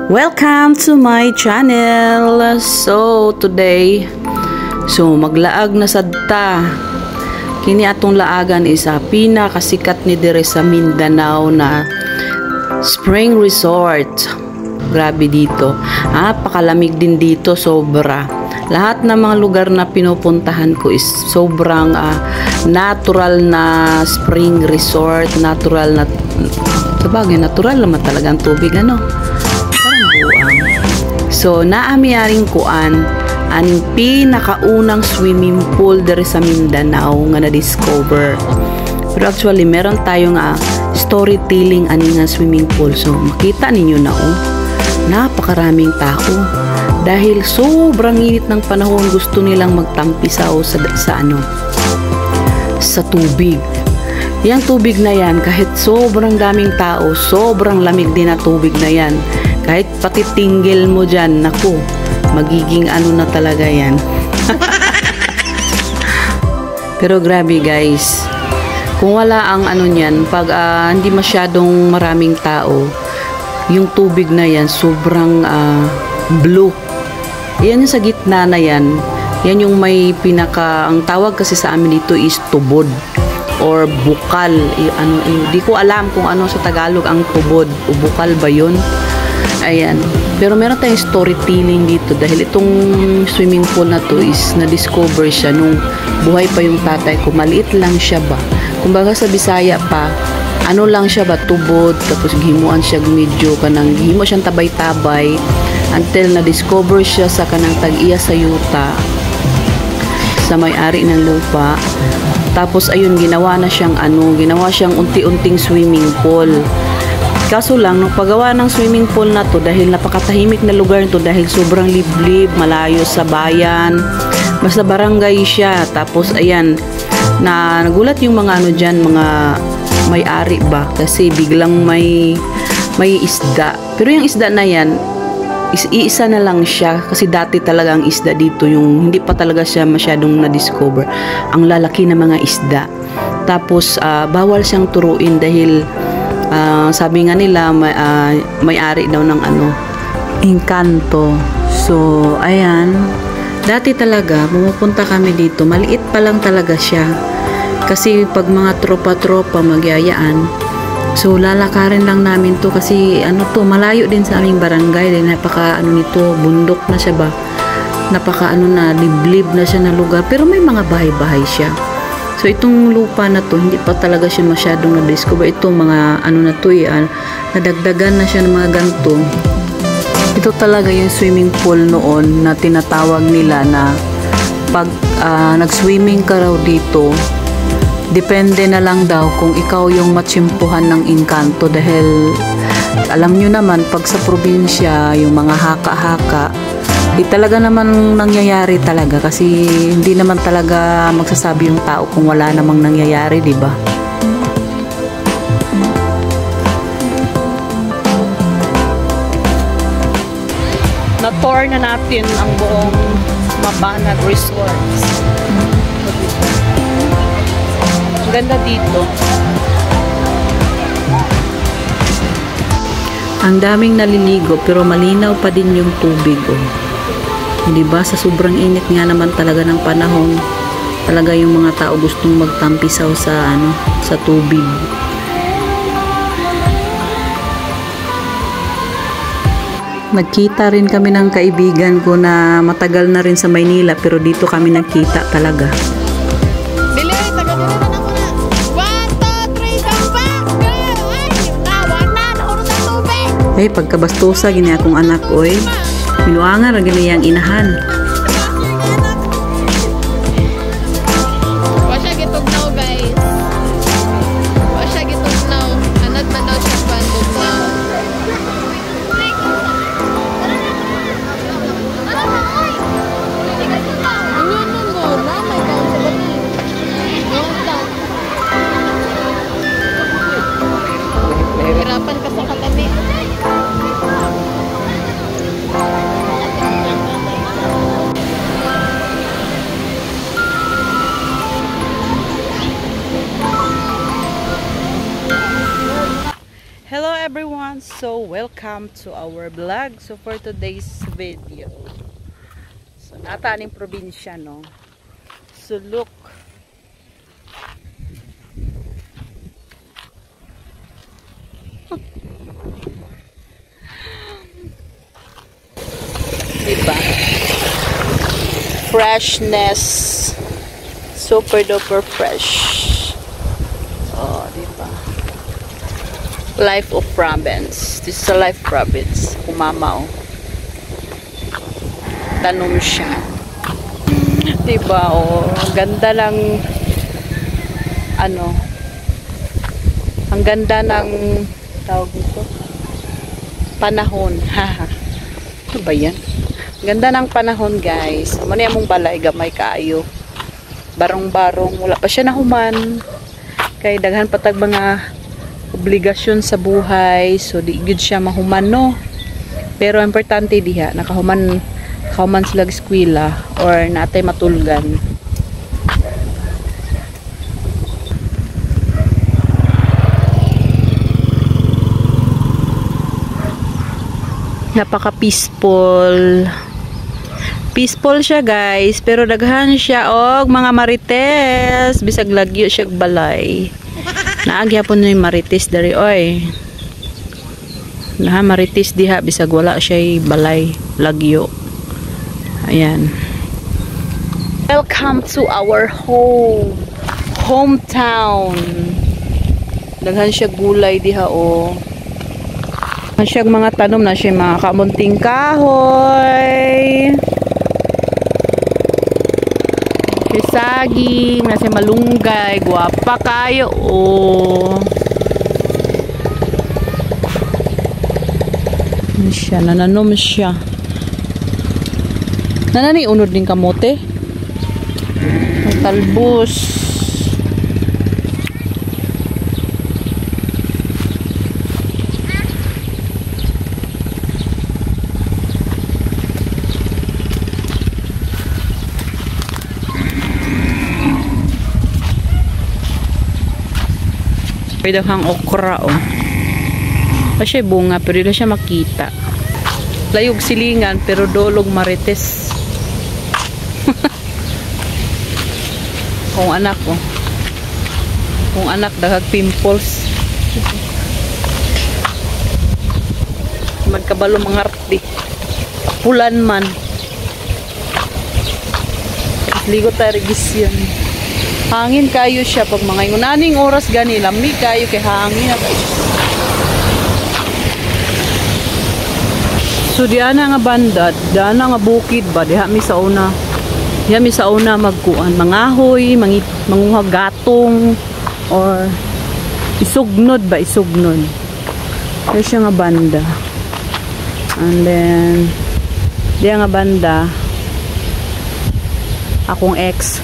Welcome to my channel. So today, maglaag na sadta. Kini atong laagan is pinakasikat ni dire sa Mindanao na spring resort. Grabe dito. Pakalamig din dito, sobra. Lahat ng mga lugar na pinupuntahan ko is sobrang natural na spring resort, natural na sabagay, natural naman talaga ang tubig, ano? Parang buang. So, naamiyaring kuan ang pinakaunang swimming pool dere sa Mindanao nga na-discover. Pero actually, meron tayong storytelling ani nga swimming pool. So, makita ninyo na napakaraming tao. Dahil sobrang init ng panahon, gusto nilang magtampisaw sa tubig. Yang tubig na yan, kahit sobrang daming tao, sobrang lamig din na tubig na yan. Kahit pati tinggil mo dyan, naku, magiging na talaga yan. Pero grabe guys, kung wala ang niyan, pag hindi masyadong maraming tao, yung tubig na yan, sobrang blue. Yan yung sa gitna na yan, yan yung may ang tawag kasi sa amin dito is tubod or bukal. Di ko alam kung ano sa Tagalog ang tubod o bukal ba yun. Ayan. Pero meron tayong storytelling dito dahil itong swimming pool na to is na-discover siya nung buhay pa yung tatay ko. Maliit lang siya ba. Kumbaga sa Bisaya pa, lang siya ba, tubod, tapos gihimuan siya medyo gihimo siyang tabay-tabay until na-discover siya sa kanang tag-iya sa yuta sa may-ari ng lupa. Tapos ayun, ginawa siyang unti-unting swimming pool. Kaso lang, nung paggawa ng swimming pool na to, dahil napakatahimik na lugar nito, dahil sobrang liblib, malayo sa bayan, basta barangay siya. Tapos ayan, nagulat yung mga dyan, mga may-ari ba, kasi biglang may isda. Pero yung isda na yan, iisa na lang siya kasi dati talaga ang isda dito, yung hindi pa talaga siya masyadong na-discover, ang lalaki na mga isda. Tapos bawal siyang turuin dahil sabi nga nila may-ari daw ng engkanto. So ayan, dati talaga pumupunta kami dito, maliit pa lang talaga siya kasi pag mga tropa-tropa magyayaan, so lalakarin lang namin to kasi malayo din sa aming barangay, din napaka nito, bundok na siya ba, napaka liblib na siya na lugar, pero may mga bahay-bahay siya. So itong lupa na to, hindi pa talaga siya masyadong na-discover. Itong mga na to, nadagdagan na siya ng mga ganto. Ito talaga yung swimming pool noon na tinatawag nila na pag nag-swimming ka raw dito, depende na lang daw kung ikaw yung matsimpuhan ng engkanto. Dahil alam nyo naman, pag sa probinsya, yung mga haka-haka, talaga naman nangyayari talaga kasi hindi naman talaga magsasabi yung tao kung wala namang nangyayari, di ba? Na-tour na natin ang buong Mabanag Resorts. Ganda dito. Ang daming naliligo pero malinaw pa din yung tubig. Diba? Sa sobrang init nga naman talaga ng panahon, talaga yung mga tao gustong magtampisaw sa tubig. Nagkita rin kami ng kaibigan ko na matagal na rin sa Maynila pero dito kami nagkita talaga. Pagkabastusa gini akong anak minuangan gini yang inahan. Wasya gitugnaw guys. Wasya gitugnaw. Anad man daw siya pandugnaw. Hirapan ka sa katabi. welcome to our vlog. So for today's video, so nata aning probinsya, no? So look, diba? Freshness, super duper fresh. Oh, diba? Life of province. This is a life province. Kumamaw. Tanom siya. Diba, oh. Ganda ng ano. Ang ganda ng tawag dito. Panahon. Haha. Ano ba yan? Ganda ng panahon, guys. Muna yung mong balay, gamay kaayo. Barong-barong. Wala pa siya nahuman. Kay daghan patag mga obligasyon sa buhay, so di gud siya mahuman, no? Pero importante diha nakahuman sila eskwela or natay matulgan. Napaka peaceful siya, guys, pero daghan siya og mga marites, bisag lagyo siya balay. Naagyapon na yung marites dari, oy. Marites diha, bisag wala siya balay, lagyo. Ayan. Welcome to our hometown. Daghan siya gulay diha, oh. Daghan siya mga tanom na siya, mga kamunting kahoy. Saging, nasa malunggay, guwapa kayo, oh. Ano siya, nananom siya. Nanani unod din kamote. May talbos. Pwede kang okra, oh. Kasi bunga, pero hindi siya makita. Layog silingan, pero dolog marites. Kung anak, oh. Kung anak, dagag pimples. Magkabalo mangarti. Pulan man. Ligo tayo regisyon. Hangin kayo siya pag mga yunaning oras gani, lamig kayo kay hangin na kayo. So diyan nga banda, diyan nga bukid ba, diha mi sa una. Diha mi sa una magkuan, mangahoy, manguha gatong or isugnod ba, isugnod. Diyan siya nga banda. And then diyan nga banda akong ex.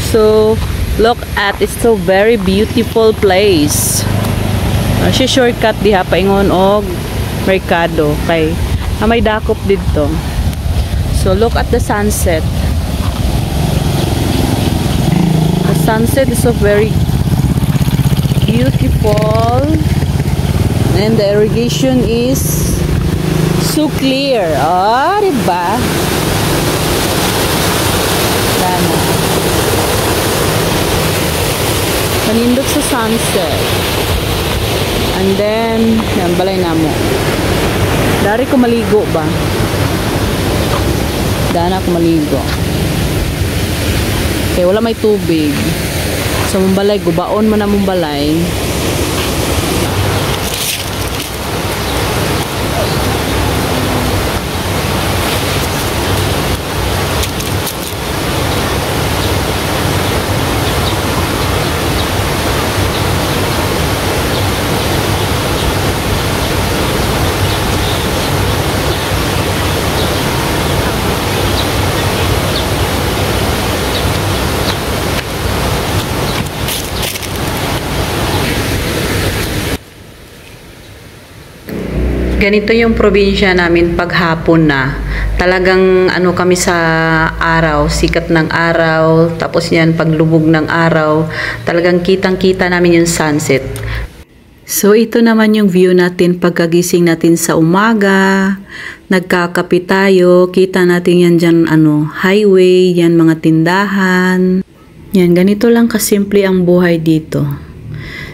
So look at, it's so very beautiful place. Siya shortcut diha paingon og merkado kay may dakop dito. So look at the sunset. The sunset is so very beautiful and the irrigation is so clear. Oh, diba? Dana. Manindot sa sunset. And then, yan, balay na mo. Dari ko maligo ba? Dana ko maligo. Okay, wala may tubig. Sa mumbalay, gubaon mo na mumbalay. Ganito yung probinsya namin pag hapon na. Talagang ano kami sa araw, sikat ng araw, tapos yan paglubog ng araw, talagang kitang-kita namin yung sunset. So ito naman yung view natin pagkagising natin sa umaga. Nagkakape tayo, kita natin yan dyan highway, yan mga tindahan. Yan, ganito lang kasimple ang buhay dito.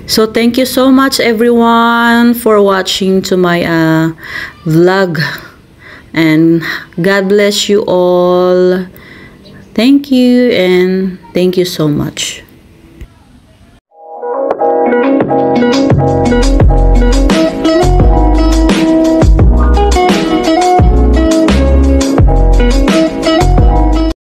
So thank you so much everyone for watching to my vlog. And God bless you all. Thank you and thank you so much.